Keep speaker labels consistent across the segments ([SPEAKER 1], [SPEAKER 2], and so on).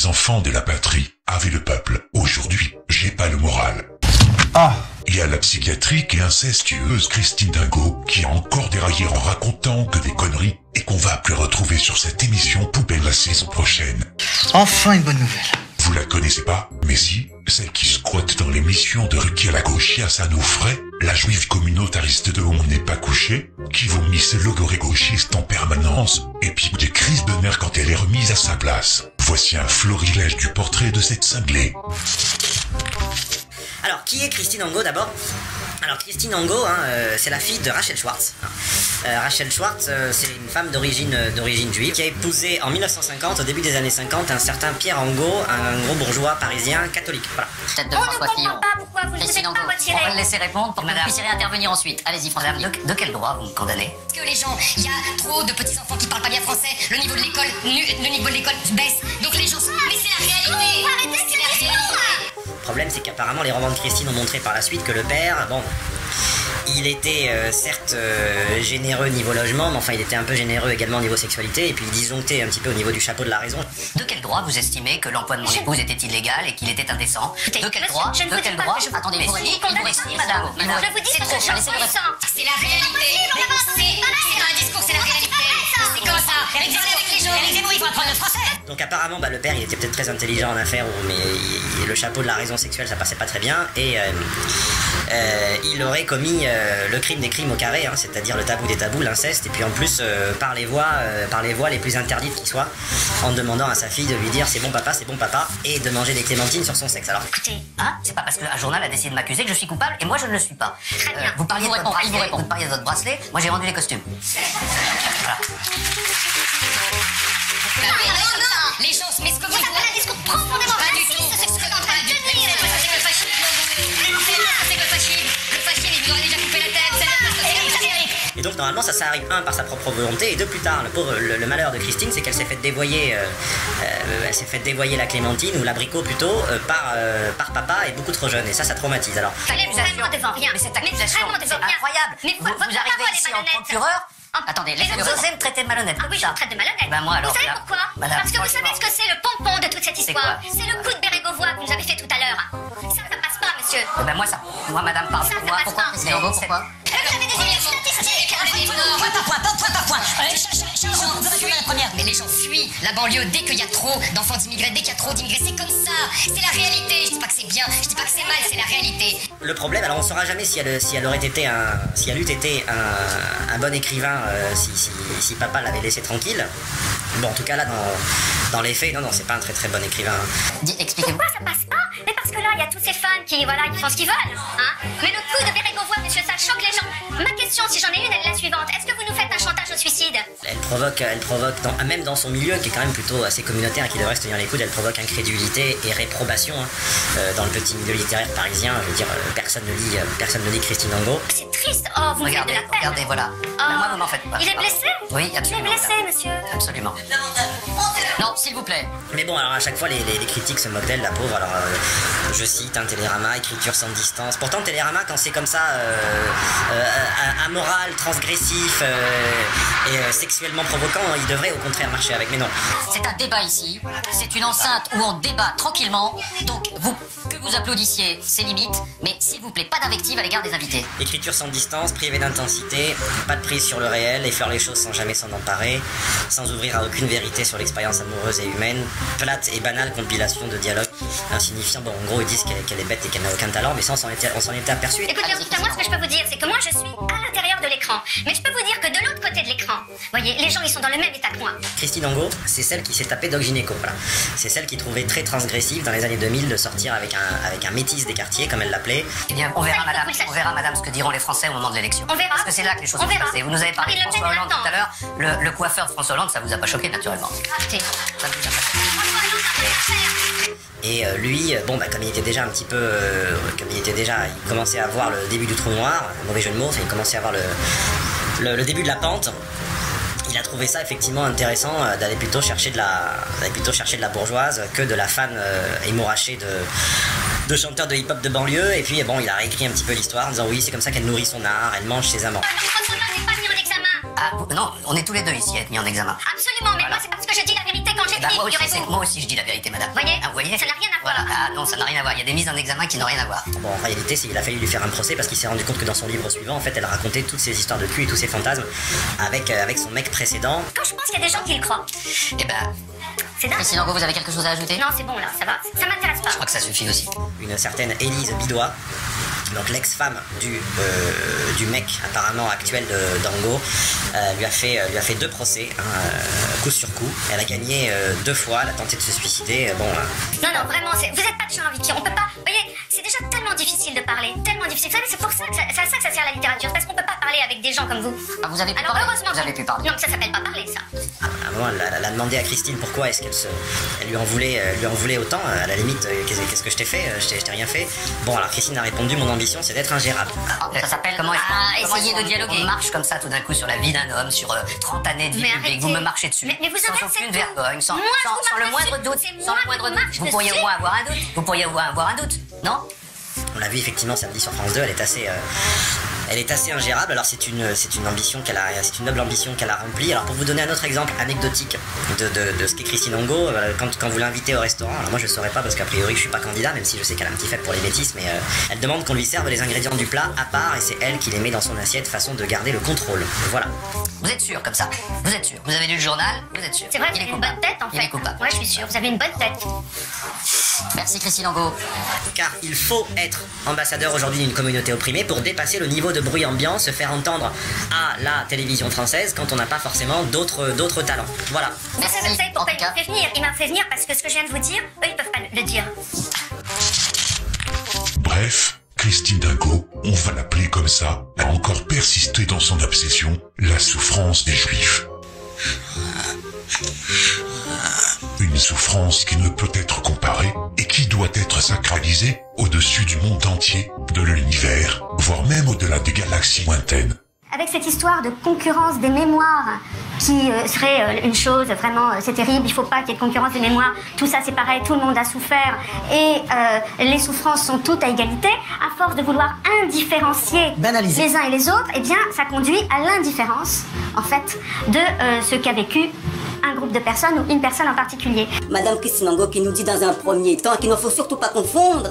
[SPEAKER 1] les enfants de la patrie, avec le peuple. Aujourd'hui, j'ai pas le moral.
[SPEAKER 2] Ah.
[SPEAKER 1] Il y a la psychiatrique et incestueuse Christine Dingo qui a encore déraillé en racontant que des conneries et qu'on va plus retrouver sur cette émission poubelle la saison prochaine.
[SPEAKER 2] Enfin une bonne nouvelle.
[SPEAKER 1] Vous la connaissez pas? Mais si, celle qui squatte dans l'émission de Ruquier à la gauchiasse à nos frais, la juive communautariste de On n'est pas couché, qui vomit ce logoré gauchiste en permanence, et puis des crises de nerfs quand elle est remise à sa place. Voici un florilège du portrait de cette cinglée.
[SPEAKER 3] Alors, qui est Christine Angot d'abord? Alors, Christine Angot, c'est la fille de Rachel Schwartz. Rachel Schwartz, c'est une femme d'origine juive qui a épousé en 1950, au début des années 50, un certain Pierre Angot, un gros bourgeois parisien catholique. Voilà.
[SPEAKER 4] Tête de François Fillon.
[SPEAKER 5] Pourquoi vous
[SPEAKER 4] Christine Angot, on va le laisser répondre pour que vous puissiez intervenir ensuite. Allez-y, François. De quel droit vous me condamnez?
[SPEAKER 5] Parce que les gens, il y a trop de petits enfants qui parlent pas bien français, le niveau de l'école baisse, donc les gens sont... Mais c'est la réalité. Arrêtez, c'est la réalité.
[SPEAKER 3] Le problème, c'est qu'apparemment, les romans de Christine ont montré par la suite que le père, bon, il était certes généreux niveau logement, mais enfin, il était un peu généreux également au niveau sexualité, et puis il disjonctait un petit peu au niveau du chapeau de la raison.
[SPEAKER 4] De quel droit vous estimez que l'emploi de mon épouse était illégal et qu'il était indécent? De quel droit?
[SPEAKER 5] Je ne vous dis pas que je vous
[SPEAKER 4] Attendez,
[SPEAKER 5] condamne.
[SPEAKER 4] il vous explique, madame.
[SPEAKER 5] Je vous dis
[SPEAKER 4] c'est
[SPEAKER 5] que
[SPEAKER 4] trop,
[SPEAKER 5] je
[SPEAKER 4] laissez-le répondre.
[SPEAKER 5] c'est la réalité. C'est pas un discours, c'est la réalité. C'est comme ça. Regardez avec les gens. Les Zemmour, ils vont apprendre le français.
[SPEAKER 3] Donc apparemment, le père, il était peut-être très intelligent en affaires, mais le chapeau de la raison sexuelle, ça passait pas très bien, et il aurait commis le crime des crimes au carré, c'est-à-dire le tabou des tabous, l'inceste, et puis en plus par les voies les plus interdites qui soient, en demandant à sa fille de lui dire c'est bon papa, et de manger des clémentines sur son sexe. Alors
[SPEAKER 5] Écoutez,
[SPEAKER 4] C'est pas parce qu'un journal a décidé de m'accuser que je suis coupable et moi je ne le suis pas.
[SPEAKER 5] Très bien.
[SPEAKER 4] Vous parliez de votre bracelet, moi j'ai rendu les costumes. Voilà.
[SPEAKER 5] les gens, mais ce que vous avez un discours profondément raciste, c'est ce que pas du tout. C'est le fascisme. C'est le fascisme. Le fascisme, il vous aurait déjà coupé la tête. C'est
[SPEAKER 3] et donc normalement ça arrive par sa propre volonté, et deux plus tard, le malheur de Christine, c'est qu'elle s'est fait dévoyer la clémentine ou l'abricot plutôt par papa, et beaucoup trop jeune, et ça traumatise. Alors
[SPEAKER 5] fallait vraiment devant rien.
[SPEAKER 4] Mais cette accusation,
[SPEAKER 5] vraiment
[SPEAKER 4] c'est
[SPEAKER 5] devant rien.
[SPEAKER 4] incroyable.
[SPEAKER 5] Mais
[SPEAKER 4] vous arrivez ici en procureur. Attendez,
[SPEAKER 5] Les
[SPEAKER 4] vous osez me traiter de malhonnête.
[SPEAKER 5] Ah oui, je me traite de malhonnête.
[SPEAKER 4] Ben moi alors.
[SPEAKER 5] Vous savez pourquoi?
[SPEAKER 4] Madame,
[SPEAKER 5] Parce que vous savez ce que c'est le pompon de toute cette histoire.
[SPEAKER 4] quoi?
[SPEAKER 5] C'est le coup de Bérégovoy que vous nous avez fait tout à l'heure. Ça passe pas, monsieur.
[SPEAKER 4] Ben moi madame, parle
[SPEAKER 5] Ça
[SPEAKER 4] pour moi.
[SPEAKER 5] passe
[SPEAKER 4] Pourquoi
[SPEAKER 5] pas.
[SPEAKER 4] Christine Angot, pourquoi?
[SPEAKER 5] Vous avez des idées statistiques.
[SPEAKER 4] Point par point.
[SPEAKER 5] Mais les gens fuient la banlieue dès qu'il y a trop d'enfants d'immigrés, dès qu'il y a trop d'immigrés. C'est comme ça. C'est la réalité. Je dis pas que c'est bien, je dis pas que c'est mal, c'est la réalité.
[SPEAKER 3] le problème, alors on saura jamais si elle eût été un bon écrivain si papa l'avait laissé tranquille. Bon, en tout cas là dans les faits, non, c'est pas un très très bon écrivain.
[SPEAKER 4] Expliquez-vous.
[SPEAKER 5] Pourquoi ça passe pas? Mais parce que là, il y a tous ces fans qui font ce qu'ils veulent. Mais le coup de Bérégovoy, monsieur, ça choque les gens. Ma question, si j'en ai une, elle est la suivante. Est-ce que vous nous faites un chantage au suicide?
[SPEAKER 3] Elle provoque même dans son milieu, qui est quand même plutôt assez communautaire et qui devrait se tenir les coudes, elle provoque incrédulité et réprobation. Dans le petit milieu littéraire parisien, je veux dire, personne ne lit Christine Angot.
[SPEAKER 5] C'est triste. Oh, vous me faites de la peine.
[SPEAKER 4] Regardez, voilà. Ben, moi, vous m'en faites pas.
[SPEAKER 5] Il est blessé?
[SPEAKER 4] Oui, absolument.
[SPEAKER 5] Il est blessé, monsieur.
[SPEAKER 4] Absolument. Non, s'il vous plaît.
[SPEAKER 3] Mais bon, alors à chaque fois, les critiques se moquent d'elle, la pauvre. Alors, je cite Télérama, écriture sans distance. Pourtant, Télérama, quand c'est comme ça, amoral, transgressif et sexuellement provoquant, il devrait au contraire marcher avec. Mais non.
[SPEAKER 4] C'est un débat ici. C'est une enceinte où on débat tranquillement. Donc, que vous applaudissiez, c'est limite. Mais s'il vous plaît, pas d'invective à l'égard des invités.
[SPEAKER 3] Écriture sans distance, privée d'intensité, pas de prise sur le réel, effleure les choses sans jamais s'en emparer, sans ouvrir à aucune vérité sur l'expérience amoureuse et humaine, plate et banale compilation de dialogues insignifiants. Bon, en gros, ils disent qu'elle est bête et qu'elle n'a aucun talent, mais ça, on s'en était aperçu.
[SPEAKER 5] Écoutez, en tout cas, moi, ce que je peux vous dire, c'est que moi, je suis à l'intérieur de l'écran. Mais je peux vous dire que de l'autre côté de l'écran, voyez, les gens, ils sont dans le même état que moi.
[SPEAKER 3] Christine Angot, c'est celle qui s'est tapée Doc Gynéco, voilà. C'est celle qui trouvait très transgressif dans les années 2000 de sortir avec un métis des quartiers, comme elle l'appelait.
[SPEAKER 4] Eh bien, on verra, madame, ce que diront les Français au moment de l'élection.
[SPEAKER 5] On verra.
[SPEAKER 4] Parce que c'est là que les choses vont se passer. Vous nous avez parlé de François Hollande tout à l'heure. Le coiffeur de François Hollande, ça vous a pas choqué, naturellement.
[SPEAKER 5] Écoutez.
[SPEAKER 4] Ça vous a pas choqué.
[SPEAKER 3] Et lui, comme il était déjà un petit peu... il commençait à voir le début du trou noir, un mauvais jeu de mots, il commençait à voir le début de la pente. Il a trouvé ça effectivement intéressant d'aller plutôt chercher de la bourgeoise que de la fan émourachée de chanteurs de hip-hop de banlieue. Et puis bon, il a réécrit un petit peu l'histoire en disant oui, c'est comme ça qu'elle nourrit son art, elle mange ses amants.
[SPEAKER 5] François Hollande n'est pas mis en examen.
[SPEAKER 4] Ah, non, on est tous les deux ici à être mis en examen.
[SPEAKER 5] Absolument, mais moi, c'est parce que je dis la vérité quand j'écris,
[SPEAKER 4] Moi aussi,
[SPEAKER 5] figurez-vous.
[SPEAKER 4] moi aussi, je dis la vérité, madame.
[SPEAKER 5] Voyez,
[SPEAKER 4] Ah, vous voyez,
[SPEAKER 5] ça n'a rien à voir.
[SPEAKER 4] Voilà. Ah non, ça n'a rien à voir. Il y a des mises en examen qui n'ont rien à voir.
[SPEAKER 3] Bon, en réalité, il a fallu lui faire un procès parce qu'il s'est rendu compte que dans son livre suivant, en fait, elle racontait toutes ses histoires de cul et tous ses fantasmes avec son mec précédent.
[SPEAKER 5] Quand je pense qu'il y a des gens qui le croient,
[SPEAKER 4] Eh ben,
[SPEAKER 5] c'est dingue.
[SPEAKER 4] Christine Angot, vous avez quelque chose à ajouter?
[SPEAKER 5] Non, c'est bon là, ça va. Ça m'intéresse pas.
[SPEAKER 4] Je crois que ça suffit aussi.
[SPEAKER 3] Une certaine Élise Bidois, donc l'ex-femme du mec apparemment actuel d'Angot, lui a fait 2 procès, coup sur coup. Elle a gagné 2 fois, elle a tenté de se suicider. Bon,
[SPEAKER 5] Non, vraiment, vous êtes pas de gens avec qui on peut pas. Vous voyez, c'est déjà tellement difficile de parler, tellement difficile. Vous savez, c'est pour ça que c'est à ça que ça sert la littérature, parce qu'on peut pas parler avec des gens comme vous.
[SPEAKER 4] Ah, vous avez pu
[SPEAKER 5] Alors
[SPEAKER 4] parler.
[SPEAKER 5] heureusement.
[SPEAKER 4] Vous avez pu parler.
[SPEAKER 5] Non, ça s'appelle pas parler, ça.
[SPEAKER 3] à un moment, elle a demandé à Christine pourquoi est-ce elle lui en voulait autant. À la limite, qu'est-ce que je t'ai fait? Je t'ai rien fait. Bon, alors Christine a répondu, mon ambition c'est d'être ingérable.
[SPEAKER 4] Ça s'appelle comment
[SPEAKER 5] essayez de dialoguer.
[SPEAKER 4] On marche comme ça tout d'un coup sur la vie d'un homme, sur 30 années de vie
[SPEAKER 5] Mais
[SPEAKER 4] publique.
[SPEAKER 5] arrêtez.
[SPEAKER 4] Vous me marchez dessus.
[SPEAKER 5] Mais vous
[SPEAKER 4] sans
[SPEAKER 5] arrêtez,
[SPEAKER 4] aucune
[SPEAKER 5] c'est
[SPEAKER 4] vergogne, sans
[SPEAKER 5] Moi, je vous
[SPEAKER 4] le
[SPEAKER 5] marche
[SPEAKER 4] moindre
[SPEAKER 5] dessus.
[SPEAKER 4] doute.
[SPEAKER 5] C'est
[SPEAKER 4] Sans
[SPEAKER 5] moi
[SPEAKER 4] le moindre
[SPEAKER 5] qui vous marche
[SPEAKER 4] doute. Vous pourriez au
[SPEAKER 5] dessus.
[SPEAKER 4] moins avoir un doute. Vous pourriez au moins avoir un doute, non?
[SPEAKER 3] On l'a vu effectivement samedi sur France 2, elle est assez ingérable. Alors c'est une ambition c'est une noble ambition qu'elle a remplie. Alors pour vous donner un autre exemple anecdotique de ce qu'est Christine Angot, quand vous l'invitez au restaurant, alors moi je ne saurais pas parce qu'a priori je suis pas candidat, même si je sais qu'elle a un petit faible pour les métis, mais elle demande qu'on lui serve les ingrédients du plat à part et c'est elle qui les met dans son assiette façon de garder le contrôle. Voilà.
[SPEAKER 4] Vous êtes sûr comme ça? Vous êtes sûr? Vous avez lu le journal? Vous êtes sûr?
[SPEAKER 5] C'est vrai, vous
[SPEAKER 4] Il est
[SPEAKER 5] avez une
[SPEAKER 4] coupable.
[SPEAKER 5] bonne tête en
[SPEAKER 4] Il est
[SPEAKER 5] fait.
[SPEAKER 4] coupable.
[SPEAKER 5] Ouais, je suis sûre, vous avez une bonne tête.
[SPEAKER 4] Merci Christine Angot.
[SPEAKER 3] Car il faut être ambassadeur aujourd'hui d'une communauté opprimée pour dépasser le niveau de bruit ambiant, se faire entendre à la télévision française quand on n'a pas forcément d'autres talents. Voilà.
[SPEAKER 4] Merci.
[SPEAKER 5] Vous savez pourquoi
[SPEAKER 4] En tout
[SPEAKER 5] il m'a
[SPEAKER 4] cas.
[SPEAKER 5] fait venir? Il m'a fait venir parce que ce que je viens de vous dire, eux ils peuvent pas le dire.
[SPEAKER 1] Bref, Christine Dingo, on va l'appeler comme ça, a encore persisté dans son obsession, la souffrance des Juifs. Une souffrance qui ne peut être comparée et qui doit être sacralisée au-dessus du monde entier, de l'univers, voire même au-delà des galaxies lointaines.
[SPEAKER 5] Avec cette histoire de concurrence des mémoires qui serait une chose vraiment, c'est terrible, il faut pas qu'il y ait de concurrence des mémoires, tout ça c'est pareil, tout le monde a souffert et les souffrances sont toutes à égalité, à force de vouloir indifférencier
[SPEAKER 2] Banaliser.
[SPEAKER 5] les uns et les autres, eh bien ça conduit à l'indifférence en fait de ce qu'a vécu un groupe de personnes ou une personne en particulier.
[SPEAKER 6] Madame Christine Angot qui nous dit dans un premier temps qu'il ne faut surtout pas confondre,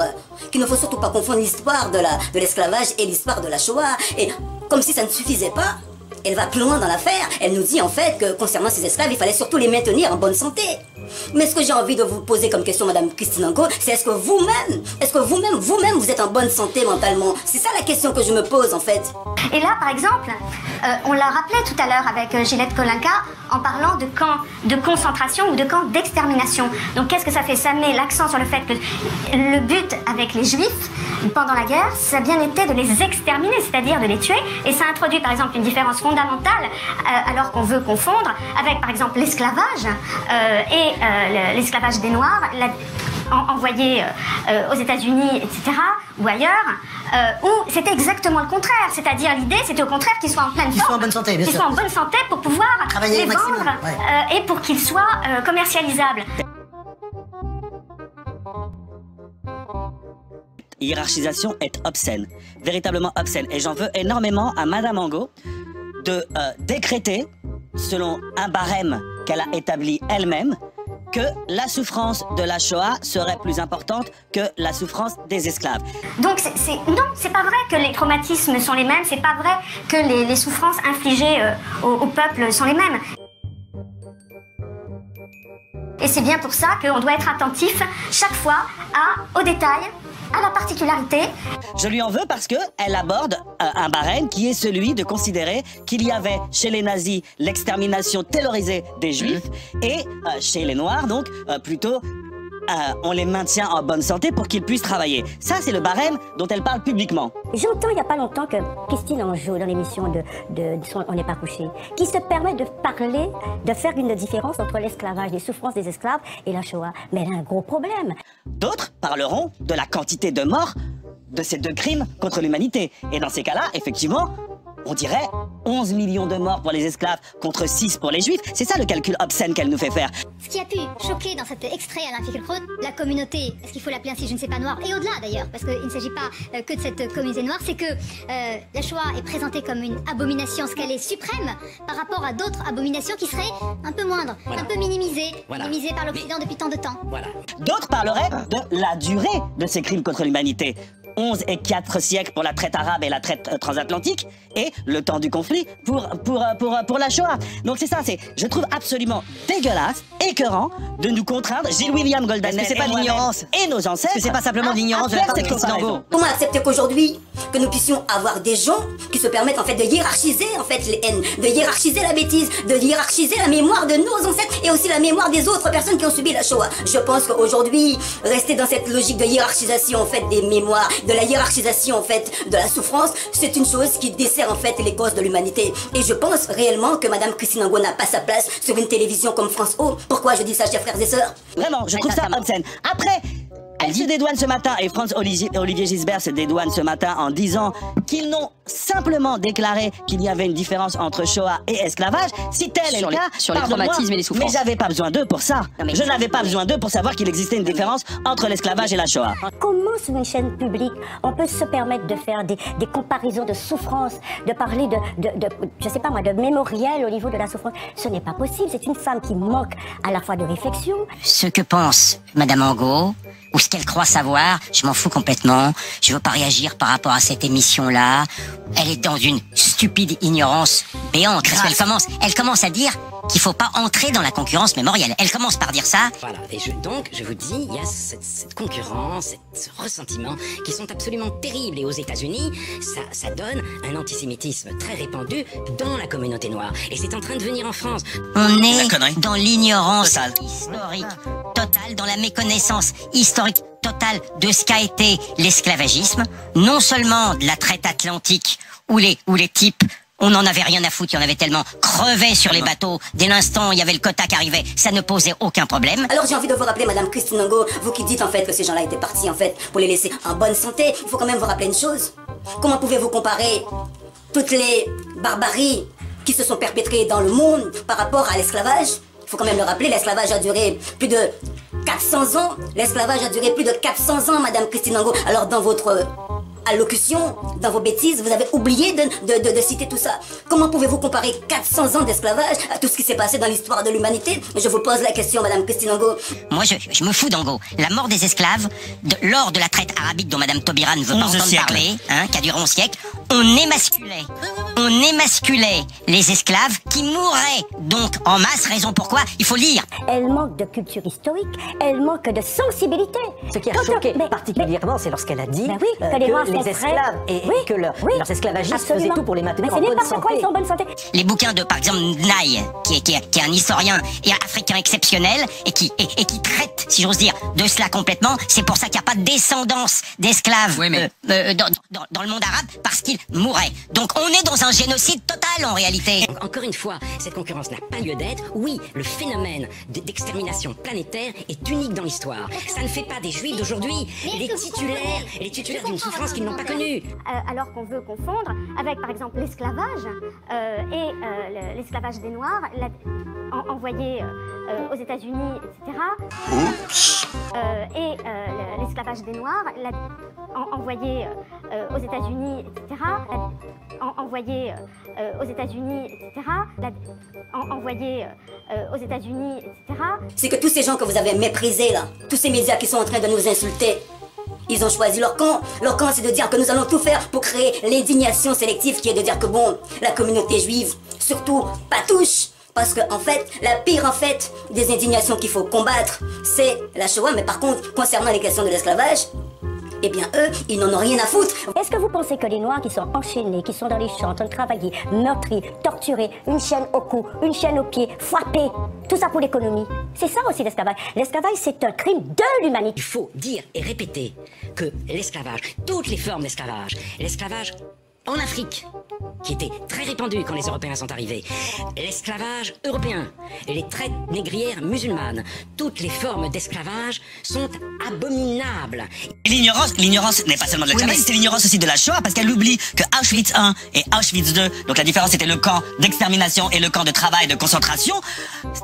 [SPEAKER 6] l'histoire de l'esclavage et l'histoire de la Shoah. Et comme si ça ne suffisait pas, elle va plus loin dans l'affaire. Elle nous dit en fait que concernant ces esclaves, il fallait surtout les maintenir en bonne santé. Mais ce que j'ai envie de vous poser comme question, Madame Christine Angot, c'est est-ce que vous-même, vous êtes en bonne santé mentalement? C'est ça la question que je me pose en fait.
[SPEAKER 5] Et là, par exemple, on l'a rappelé tout à l'heure avec Gillette Kolinka en parlant de camps de concentration ou de camps d'extermination. Donc qu'est-ce que ça fait? Ça met l'accent sur le fait que le but avec les Juifs pendant la guerre, ça a bien été de les exterminer, c'est-à-dire de les tuer. Et ça introduit par exemple une différence fondamentale alors qu'on veut confondre avec par exemple l'esclavage et l'esclavage des Noirs, envoyés aux États-Unis, etc., ou ailleurs, où c'était exactement le contraire. C'est-à-dire l'idée, c'était au contraire qu'ils soient en pleine forme.
[SPEAKER 2] Qu'ils soient en bonne santé, bien
[SPEAKER 5] Qu'ils
[SPEAKER 2] sûr.
[SPEAKER 5] soient en bonne santé pour pouvoir
[SPEAKER 2] Travailler
[SPEAKER 5] les
[SPEAKER 2] au maximum,
[SPEAKER 5] vendre
[SPEAKER 2] ouais.
[SPEAKER 5] et pour qu'ils soient commercialisables.
[SPEAKER 7] Hiérarchisation est obscène, véritablement obscène. Et j'en veux énormément à Madame Angot de décréter, selon un barème qu'elle a établi elle-même, que la souffrance de la Shoah serait plus importante que la souffrance des esclaves.
[SPEAKER 5] Donc non, c'est pas vrai que les traumatismes sont les mêmes, c'est pas vrai que les souffrances infligées au peuple sont les mêmes. Et c'est bien pour ça qu'on doit être attentif chaque fois aux détails, à la particularité.
[SPEAKER 7] Je lui en veux parce qu'elle aborde un barème qui est celui de considérer qu'il y avait chez les nazis l'extermination terrorisée des juifs et chez les noirs, donc plutôt on les maintient en bonne santé pour qu'ils puissent travailler. Ça, c'est le barème dont elle parle publiquement.
[SPEAKER 8] J'entends il n'y a pas longtemps que Christine Angot, dans l'émission de On n'est pas couché, qui se permet de parler, de faire une différence entre l'esclavage, les souffrances des esclaves et la Shoah. Mais elle a un gros problème.
[SPEAKER 7] D'autres parleront de la quantité de morts de ces deux crimes contre l'humanité. Et dans ces cas-là, effectivement, on dirait 11 millions de morts pour les esclaves contre 6 pour les juifs. C'est ça le calcul obscène qu'elle nous fait faire.
[SPEAKER 8] Ce
[SPEAKER 5] Ce qui a pu choquer dans cet extrait Alain Finkielkraut, la communauté, est-ce qu'il faut l'appeler ainsi, je ne sais pas, noire, et au-delà d'ailleurs, parce qu'il ne s'agit pas que de cette communauté noire, c'est que la Shoah est présentée comme une abomination, ce qu'elle est suprême, par rapport à d'autres abominations qui seraient un peu moindres, un peu minimisées, minimisées par l'Occident depuis tant de temps.
[SPEAKER 7] D'autres parleraient de la durée de ces crimes contre l'humanité. 11 et 4 siècles pour la traite arabe et la traite transatlantique, et le temps du conflit pour la Shoah. Donc c'est ça, je trouve absolument dégueulasse, écœurant, de nous contraindre, Gilles William Goldanel,
[SPEAKER 9] c'est pas l'ignorance
[SPEAKER 7] et nos ancêtres,
[SPEAKER 9] c'est pas simplement l'ignorance de la part de Christine Angot.
[SPEAKER 6] Comment accepter qu'aujourd'hui, que nous puissions avoir des gens qui se permettent en fait de hiérarchiser en fait les haines, de hiérarchiser la bêtise, de hiérarchiser la mémoire de nos ancêtres et aussi la mémoire des autres personnes qui ont subi la Shoah. Je pense qu'aujourd'hui, rester dans cette logique de hiérarchisation en fait des mémoires, de la hiérarchisation en fait de la souffrance, c'est une chose qui dessert en fait les causes de l'humanité. Et je pense réellement que Madame Christine Angot n'a pas sa place sur une télévision comme France O. Pourquoi je dis ça, chers frères et sœurs?
[SPEAKER 7] Vraiment, je trouve ça obscène. Après, elle se dédouane ce matin, et Olivier Gisbert se dédouane ce matin en disant qu'ils n'ont simplement déclaré qu'il y avait une différence entre Shoah et esclavage. Si tel est le cas,
[SPEAKER 10] sur les traumatismes et les souffrances.
[SPEAKER 7] Mais j'avais pas besoin d'eux pour ça. Je n'avais pas besoin d'eux pour savoir qu'il existait une différence entre l'esclavage et la Shoah.
[SPEAKER 8] Comment sur une chaîne publique on peut se permettre de faire des comparaisons de souffrance, de parler je sais pas moi, de mémoriel au niveau de la souffrance? Ce n'est pas possible. C'est une femme qui manque à la fois de réflexion.
[SPEAKER 4] Ce que pense Madame Angot, ou ce qu'elle croit savoir, je m'en fous complètement. Je veux pas réagir par rapport à cette émission-là. Elle est dans une stupide ignorance béante. Parce qu'elle commence à dire qu'il faut pas entrer dans la concurrence mémorielle. Elle commence par dire ça.
[SPEAKER 3] Voilà, et donc je vous dis, il y a cette concurrence, ce ressentiment qui sont absolument terribles. Et aux États-Unis, ça donne un antisémitisme très répandu dans la communauté noire. Et c'est en train de venir en France.
[SPEAKER 4] On est dans l'ignorance historique totale, dans la méconnaissance historique totale de ce qu'a été l'esclavagisme, non seulement de la traite atlantique où les types, on n'en avait rien à foutre, il y en avait tellement, crevaient sur les bateaux. Dès l'instant où il y avait le quota qui arrivait, ça ne posait aucun problème.
[SPEAKER 6] Alors j'ai envie de vous rappeler, Madame Christine Angot, vous qui dites en fait que ces gens-là étaient partis en fait pour les laisser en bonne santé, il faut quand même vous rappeler une chose. Comment pouvez-vous comparer toutes les barbaries qui se sont perpétrées dans le monde par rapport à l'esclavage? Il faut quand même le rappeler, l'esclavage a duré plus de 400 ans. L'esclavage a duré plus de 400 ans, Madame Christine Angot. Alors dans votre allocution, dans vos bêtises, vous avez oublié de citer tout ça. Comment pouvez-vous comparer 400 ans d'esclavage à tout ce qui s'est passé dans l'histoire de l'humanité? Je vous pose la question, Madame Christine Angot.
[SPEAKER 4] Moi, je me fous d'Angot. La mort des esclaves, lors de la traite arabique dont Madame Taubira ne veut pas entendre parler, qui a duré 11 siècles, on émasculait les esclaves qui mouraient donc en masse, raison pourquoi il faut lire.
[SPEAKER 8] Elle manque de culture historique, elle manque de sensibilité.
[SPEAKER 9] Ce qui a choqué particulièrement, c'est lorsqu'elle a dit
[SPEAKER 8] que
[SPEAKER 9] les esclaves et que leurs esclavagistes faisaient tout pour les maintenir en bonne santé.
[SPEAKER 8] Ils sont en bonne santé.
[SPEAKER 4] Les bouquins de, par exemple, Nye, qui est un historien et africain exceptionnel et qui traite, si j'ose dire, de cela complètement, c'est pour ça qu'il n'y a pas de descendance d'esclaves dans le monde arabe, parce qu'ils mouraient. Donc on est dans un génocide total en réalité.
[SPEAKER 3] Encore une fois, cette concurrence n'a pas lieu d'être. Oui, le phénomène d'extermination planétaire est unique dans l'histoire. Ça ne fait pas des Juifs d'aujourd'hui les titulaires d'une souffrance qu'ils n'ont pas connue.
[SPEAKER 8] Alors qu'on veut confondre avec par exemple l'esclavage et l'esclavage des Noirs envoyé aux États-Unis, etc.
[SPEAKER 1] Oups.
[SPEAKER 8] Et l'esclavage des Noirs envoyé aux États-Unis, etc. Envoyé aux États-Unis, etc. Envoyé aux États-Unis, etc.
[SPEAKER 6] C'est que tous ces gens que vous avez méprisés là, tous ces médias qui sont en train de nous insulter, ils ont choisi leur camp. Leur camp, c'est de dire que nous allons tout faire pour créer l'indignation sélective, qui est de dire que bon, la communauté juive, surtout, pas touche. Parce que en fait, la pire en fait des indignations qu'il faut combattre, c'est la Shoah. Mais par contre, concernant les questions de l'esclavage, eh bien eux, ils n'en ont rien à foutre.
[SPEAKER 8] Est-ce que vous pensez que les Noirs qui sont enchaînés, qui sont dans les champs, en train de travailler, meurtris, torturés, une chaîne au cou, une chaîne aux pieds, frappés, tout ça pour l'économie, c'est ça aussi l'esclavage. L'esclavage, c'est un crime de l'humanité.
[SPEAKER 3] Il faut dire et répéter que l'esclavage, toutes les formes d'esclavage, l'esclavage en Afrique, qui était très répandu quand les Européens sont arrivés, l'esclavage européen, les traites négrières musulmanes, toutes les formes d'esclavage sont abominables.
[SPEAKER 7] L'ignorance n'est pas seulement de l'esclavage, c'est l'ignorance aussi de la Shoah, parce qu'elle oublie que Auschwitz I et Auschwitz II, donc la différence c'était le camp d'extermination et le camp de travail de concentration,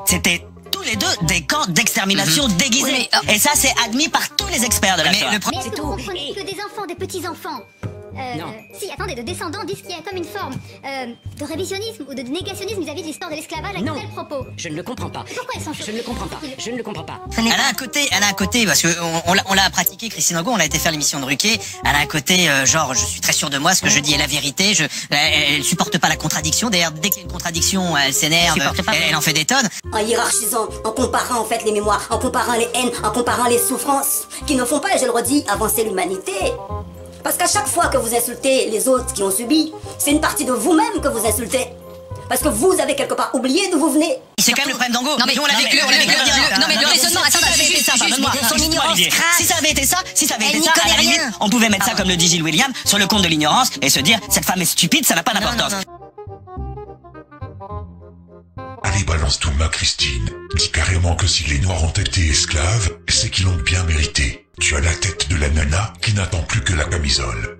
[SPEAKER 7] c'était les deux des camps d'extermination déguisés. Et ça, c'est admis par tous les experts de la Shoah.
[SPEAKER 5] Mais est-ce que vous comprenez que des enfants, des petits-enfants si, attendez, de descendants disent qu'il y a comme une forme de révisionnisme ou de négationnisme vis-à-vis de l'histoire de l'esclavage avec tel propos.
[SPEAKER 9] Je ne le comprends pas.
[SPEAKER 5] Pourquoi ils sont choqués?
[SPEAKER 9] Je ne le comprends pas. Je ne le comprends pas.
[SPEAKER 4] Elle a un côté, parce que on l'a pratiqué, Christine Angot, on a été faire l'émission de Ruquier. Elle a un côté, genre, je suis très sûr de moi, ce que je dis est la vérité. Elle supporte pas la contradiction. D'ailleurs, dès qu'il y a une contradiction, elle s'énerve, elle en fait des tonnes.
[SPEAKER 6] En hiérarchisant, en comparant en fait les mémoires, en comparant les haines, en comparant les souffrances, qui ne font pas, et je le redis, avancer l'humanité. Parce qu'à chaque fois que vous insultez les autres qui ont subi, c'est une partie de vous-même que vous insultez. Parce que vous avez quelque part oublié d'où vous venez.
[SPEAKER 4] C'est quand même le problème d'Angot. Non mais on l'a vécu,
[SPEAKER 5] Non mais le raisonnement,
[SPEAKER 7] Si ça avait été ça, à la limite, on pouvait mettre ça comme le dit Gilles William, sur le compte de l'ignorance, et se dire, cette femme est stupide, ça n'a pas d'importance.
[SPEAKER 1] Allez, balance tout ma Christine. Dis carrément que si les Noirs ont été esclaves, c'est qu'ils l'ont bien mérité. Tu as la tête de la nana qui n'attend plus que la camisole.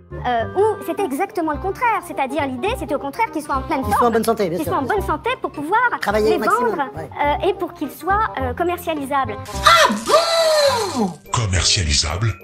[SPEAKER 8] Ou c'était exactement le contraire, c'est-à-dire l'idée c'était au contraire qu'ils soient en pleine forme,
[SPEAKER 9] Qu'ils soient en bonne santé, bien sûr.
[SPEAKER 8] Qu'ils soient en bonne santé pour pouvoir
[SPEAKER 9] travailler
[SPEAKER 8] les
[SPEAKER 9] au maximum,
[SPEAKER 8] vendre et pour qu'ils soient commercialisables.
[SPEAKER 1] Commercialisable?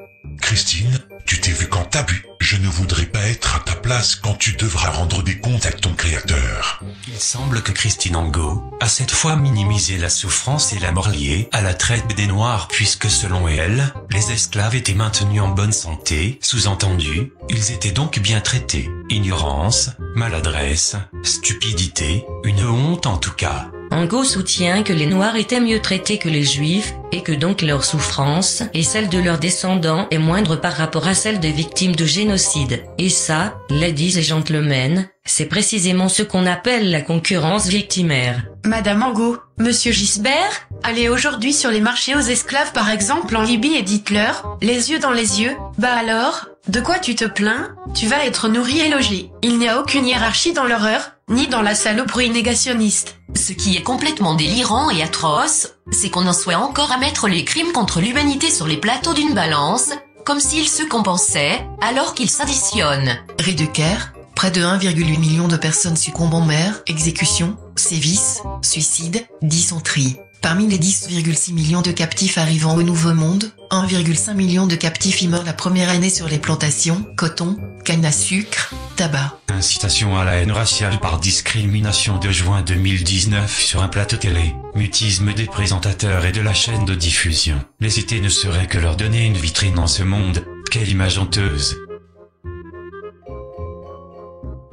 [SPEAKER 1] Christine, tu t'es vu quand t'as bu. Je ne voudrais pas être à ta place quand tu devras rendre des comptes à ton créateur.
[SPEAKER 10] Il semble que Christine Angot a cette fois minimisé la souffrance et la mort liée à la traite des Noirs puisque selon elle, les esclaves étaient maintenus en bonne santé, sous-entendu, ils étaient donc bien traités. Ignorance, maladresse, stupidité, une honte en tout cas.
[SPEAKER 11] Angot soutient que les Noirs étaient mieux traités que les Juifs, et que donc leur souffrance, et celle de leurs descendants, est moindre par rapport à celle des victimes de génocide. Et ça, ladies et gentlemen, c'est précisément ce qu'on appelle la concurrence victimaire.
[SPEAKER 12] Madame Angot, Monsieur Gisbert, allez aujourd'hui sur les marchés aux esclaves par exemple en Libye et dites-leur, les yeux dans les yeux, bah alors, de quoi tu te plains? Tu vas être nourri et logé. Il n'y a aucune hiérarchie dans l'horreur, ni dans la saloperie négationniste.
[SPEAKER 13] Ce qui est complètement délirant et atroce, c'est qu'on en soit encore à mettre les crimes contre l'humanité sur les plateaux d'une balance, comme s'ils se compensaient, alors qu'ils s'additionnent.
[SPEAKER 12] Ré de Caire, près de 1,8 million de personnes succombent en mer, exécutions, sévices, suicides, dysenterie. Parmi les 10,6 millions de captifs arrivant au Nouveau Monde, 1,5 million de captifs y meurent la première année sur les plantations, coton, canne à sucre, tabac.
[SPEAKER 10] Incitation à la haine raciale par discrimination de juin 2019 sur un plateau télé. Mutisme des présentateurs et de la chaîne de diffusion. L'hésiter ne serait que leur donner une vitrine dans ce monde. Quelle image honteuse.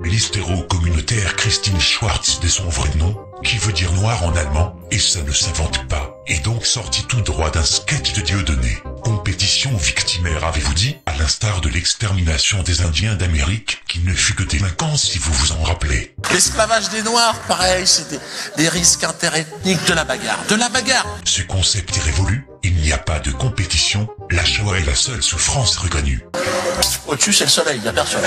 [SPEAKER 1] L'hystéro-communautaire Christine Schwarz de son vrai nom, qui veut dire noir en allemand, et ça ne s'invente pas, est donc sorti tout droit d'un sketch de Dieudonné. Compétition victimaire, avez-vous dit, à l'instar de l'extermination des Indiens d'Amérique, qui ne fut que délinquance si vous vous en rappelez.
[SPEAKER 14] L'esclavage des Noirs, pareil, c'est des risques interethniques, de la bagarre. De la bagarre!
[SPEAKER 1] Ce concept est révolu, il n'y a pas de compétition, la Shoah est la seule souffrance reconnue.
[SPEAKER 14] Au-dessus, c'est le soleil, y'a personne.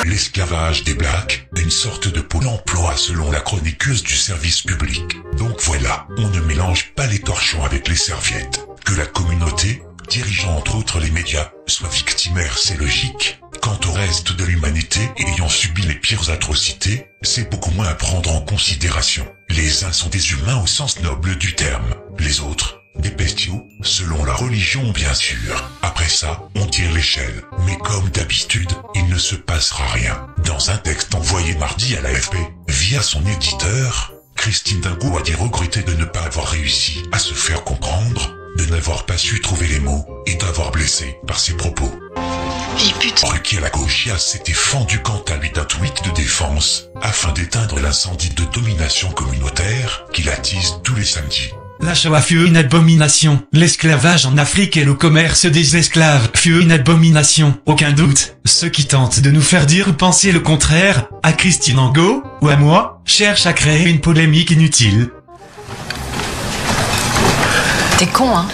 [SPEAKER 1] L'esclavage des Blacks, une sorte de pôle emploi selon la chroniqueuse du service public. Donc voilà, on ne mélange pas les torchons avec les serviettes. Que la communauté, dirigeant entre autres les médias, soit victimaire, c'est logique. Quant au reste de l'humanité ayant subi les pires atrocités, c'est beaucoup moins à prendre en considération. Les uns sont des humains au sens noble du terme, les autres, des bestiaux, selon la religion bien sûr. Après ça, on tire l'échelle. Mais comme d'habitude, il ne se passera rien. Dans un texte envoyé mardi à l'AFP, via son éditeur, Christine Angot a dit regretter de ne pas avoir réussi à se faire comprendre, de n'avoir pas su trouver les mots, et d'avoir blessé par ses propos. Ruquier la gauchiasse s'était fendu quant à lui d'un tweet de défense, afin d'éteindre l'incendie de domination communautaire qu'il attise tous les samedis.
[SPEAKER 10] La Shoah fut une abomination. L'esclavage en Afrique et le commerce des esclaves fut une abomination. Aucun doute. Ceux qui tentent de nous faire dire ou penser le contraire, à Christine Angot, ou à moi, cherchent à créer une polémique inutile.
[SPEAKER 13] T'es con, hein?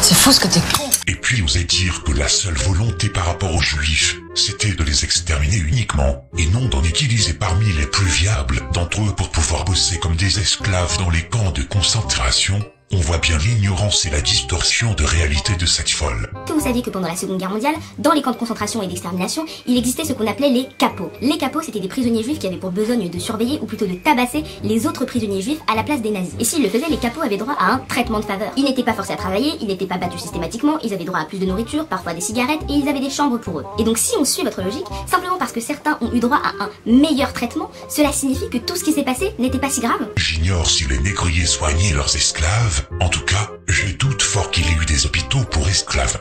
[SPEAKER 13] C'est fou ce que t'es con.
[SPEAKER 1] Et puis oser dire que la seule volonté par rapport aux Juifs, c'était de les exterminer uniquement, et non d'en utiliser parmi les plus viables d'entre eux pour pouvoir bosser comme des esclaves dans les camps de concentration, on voit bien l'ignorance et la distorsion de réalité de cette folle.
[SPEAKER 15] Que vous saviez que pendant la Seconde Guerre mondiale, dans les camps de concentration et d'extermination, il existait ce qu'on appelait les capots. Les capots, c'était des prisonniers juifs qui avaient pour besogne de surveiller, ou plutôt de tabasser, les autres prisonniers juifs à la place des nazis. Et s'ils le faisaient, les capots avaient droit à un traitement de faveur. Ils n'étaient pas forcés à travailler, ils n'étaient pas battus systématiquement, ils avaient droit à plus de nourriture, parfois des cigarettes, et ils avaient des chambres pour eux. Et donc si on suit votre logique, simplement parce que certains ont eu droit à un meilleur traitement, cela signifie que tout ce qui s'est passé n'était pas si grave.
[SPEAKER 1] J'ignore si les négriers soignaient leurs esclaves. En tout cas, je doute fort qu'il ait eu des hôpitaux pour esclaves.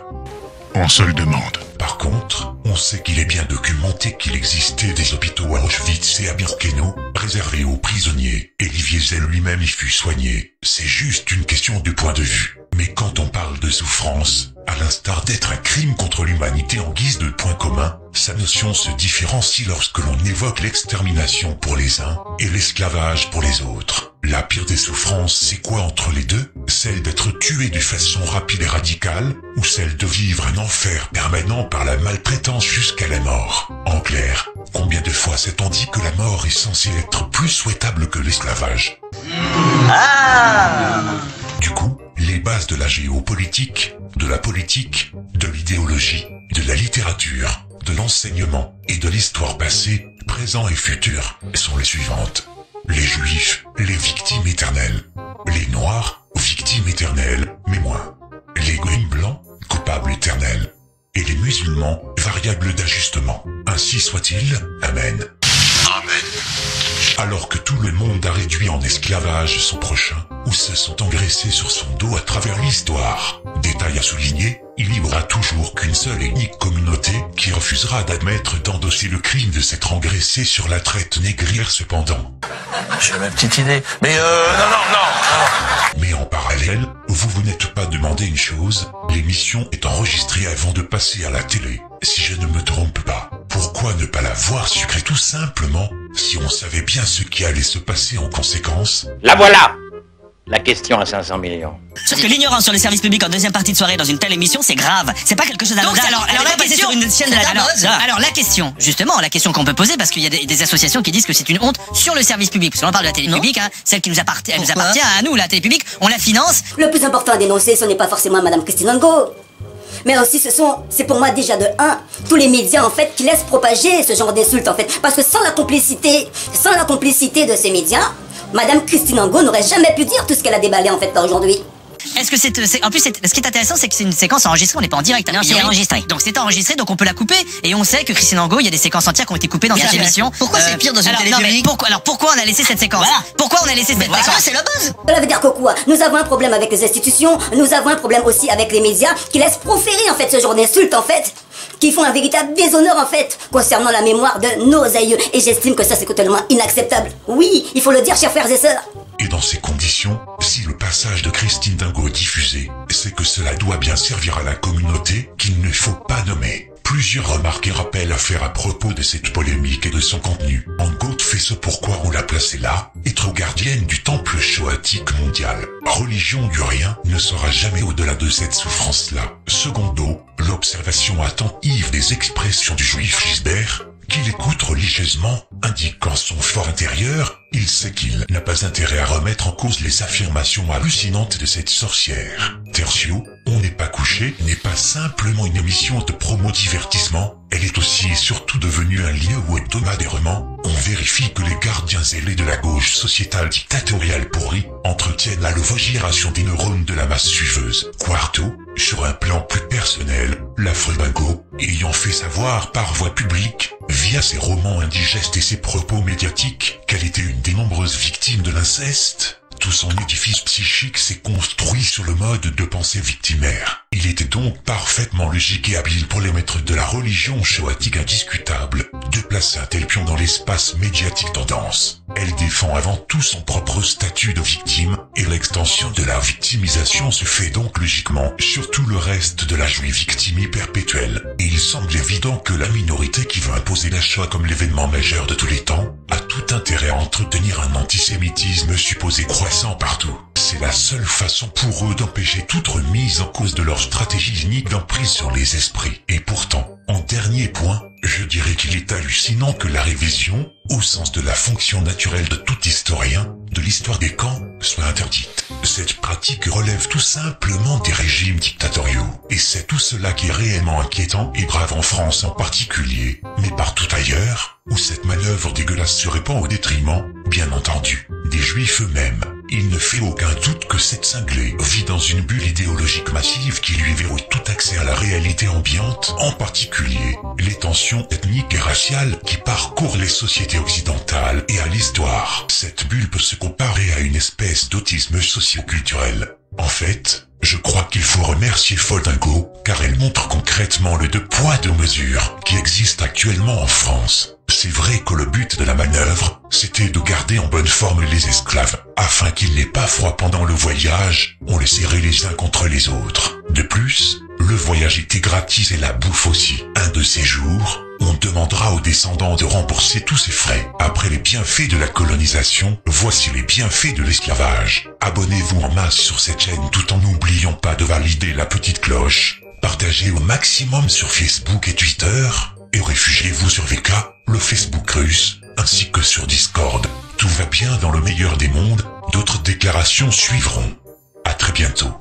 [SPEAKER 16] On se le demande.
[SPEAKER 1] Par contre, on sait qu'il est bien documenté qu'il existait des hôpitaux à Auschwitz et à Birkenau réservés aux prisonniers. Et Liviesel lui-même y fut soigné. C'est juste une question de point de vue. Mais quand on parle de souffrance, à l'instar d'être un crime contre l'humanité en guise de point commun, sa notion se différencie lorsque l'on évoque l'extermination pour les uns et l'esclavage pour les autres. La pire des souffrances, c'est quoi entre les deux? Celle d'être tué de façon rapide et radicale, ou celle de vivre un enfer permanent par la maltraitance jusqu'à la mort? En clair, combien de fois s'est-on dit que la mort est censée être plus souhaitable que l'esclavage? Du coup, les bases de la géopolitique, de la politique, de l'idéologie, de la littérature, de l'enseignement et de l'histoire passée, présent et future sont les suivantes. Les Juifs, les victimes éternelles. Les Noirs, victimes éternelles, mais moins. Les Gris blancs, coupables éternels. Et les musulmans, variables d'ajustement. Ainsi soit-il, Amen. Amen. Alors que tout le monde a réduit en esclavage son prochain, ou se sont engraissés sur son dos à travers l'histoire. Détail à souligner, il n'y aura toujours qu'une seule et unique communauté qui refusera d'admettre d'endosser le crime de s'être engraissé sur la traite négrière cependant.
[SPEAKER 14] J'ai ma petite idée. Mais non.
[SPEAKER 1] Mais en parallèle, vous n'êtes pas demandé une chose, l'émission est enregistrée avant de passer à la télé, si je ne me trompe pas. Pourquoi ne pas la voir sucrée tout simplement, si on savait bien ce qui allait se passer en conséquence?
[SPEAKER 17] La voilà! La question à 500 millions.
[SPEAKER 7] Sauf que l'ignorance sur les services publics en deuxième partie de soirée dans une telle émission, c'est grave. C'est pas quelque chose d'anodin.
[SPEAKER 4] Alors la question,
[SPEAKER 7] sur une chaîne de
[SPEAKER 4] alors la question, justement, la question qu'on peut poser, parce qu'il y a des associations qui disent que c'est une honte sur le service public. Parce qu'on parle de la télé publique, hein, celle qui nous appartient, elle nous appartient à nous, la télé publique, on la finance.
[SPEAKER 6] Le plus important à dénoncer, ce n'est pas forcément Madame Christine Angot. Mais aussi c'est pour moi déjà de 1, tous les médias en fait qui laissent propager ce genre d'insultes en fait. Parce que sans la complicité de ces médias, Madame Christine Angot n'aurait jamais pu dire tout ce qu'elle a déballé en fait là aujourd'hui.
[SPEAKER 4] Est-ce que en plus, ce qui est intéressant, c'est que c'est une séquence enregistrée, on n'est pas en direct.
[SPEAKER 7] Non, c'est enregistré.
[SPEAKER 4] Donc c'est enregistré, donc on peut la couper. Et on sait que Christine Angot, il y a des séquences entières qui ont été coupées dans cette émission.
[SPEAKER 9] Pourquoi c'est pire dans une télé publique?
[SPEAKER 4] Pourquoi on a laissé cette séquence? Pourquoi on a laissé cette séquence?
[SPEAKER 9] C'est la base.
[SPEAKER 6] Cela veut dire que quoi? Nous avons un problème avec les institutions, nous avons un problème aussi avec les médias qui laissent proférer en fait ce genre d'insultes en fait, qui font un véritable déshonneur en fait concernant la mémoire de nos aïeux. Et j'estime que ça c'est totalement inacceptable. Oui, il faut le dire, chers frères et sœurs.
[SPEAKER 1] Et dans ces conditions, si le passage de Christine Angot est diffusé, c'est que cela doit bien servir à la communauté qu'il ne faut pas nommer. Plusieurs remarques et rappels à faire à propos de cette polémique et de son contenu. Angot fait ce pourquoi on l'a placée là, être gardienne du temple shoatique mondial. Religion du rien ne sera jamais au-delà de cette souffrance-là. Secondo, l'observation attentive des expressions du juif Gisbert, qu'il écoute religieusement, indiquant son fort intérieur, il sait qu'il n'a pas intérêt à remettre en cause les affirmations hallucinantes de cette sorcière. Tertio, On n'est pas couché n'est pas simplement une émission de promo-divertissement, elle est aussi et surtout devenue un lieu où hebdomadairement, on vérifie que les gardiens ailés de la gauche sociétale dictatoriale pourrie entretiennent la levogération des neurones de la masse suiveuse. Quarto, sur un plan plus personnel, l'affreux Bingo, ayant fait savoir par voie publique, via ses romans indigestes et ses propos médiatiques, qu'elle était une des nombreuses victimes de l'inceste, tout son édifice psychique s'est construit sur le mode de pensée victimaire. Il était donc parfaitement logique et habile pour les maîtres de la religion shoatique indiscutable de placer un tel pion dans l'espace médiatique tendance. Elle défend avant tout son propre statut de victime, et l'extension de la victimisation se fait donc logiquement sur tout le reste de la jouée victimie perpétuelle. Et il semble évident que la minorité qui veut imposer la Shoah comme l'événement majeur de tous les temps, a tout intérêt à entretenir un antisémitisme supposé croissant partout. C'est la seule façon pour eux d'empêcher toute remise en cause de leur stratégie unique d'emprise sur les esprits. Et pourtant, en dernier point, je dirais qu'il est hallucinant que la révision, au sens de la fonction naturelle de tout historien, de l'histoire des camps, soit interdite. cette pratique relève tout simplement des régimes dictatoriaux. Et c'est tout cela qui est réellement inquiétant et grave en France en particulier, mais partout ailleurs, où cette manœuvre dégueulasse se répand au détriment, bien entendu, des juifs eux-mêmes. Il ne fait aucun doute que cette cinglée vit dans une bulle idéologique massive qui lui verrouille tout accès à la réalité ambiante, en particulier les tensions ethniques et raciales qui parcourent les sociétés occidentales et à l'histoire. Cette bulle peut se comparer à une espèce d'autisme socio-culturel. En fait, je crois qu'il faut remercier Foldingo, car elle montre concrètement le 2 poids 2 mesures qui existe actuellement en France. C'est vrai que le but de la manœuvre, c'était de garder en bonne forme les esclaves, afin qu'ils n'aient pas froid pendant le voyage, on les serrait les uns contre les autres. De plus, le voyage était gratis et la bouffe aussi. Un de ces jours, on demandera aux descendants de rembourser tous ces frais. Après les bienfaits de la colonisation, voici les bienfaits de l'esclavage. Abonnez-vous en masse sur cette chaîne tout en n'oubliant pas de valider la petite cloche. Partagez au maximum sur Facebook et Twitter. Et réfugiez-vous sur VK, le Facebook russe, ainsi que sur Discord. Tout va bien dans le meilleur des mondes, d'autres déclarations suivront. À très bientôt.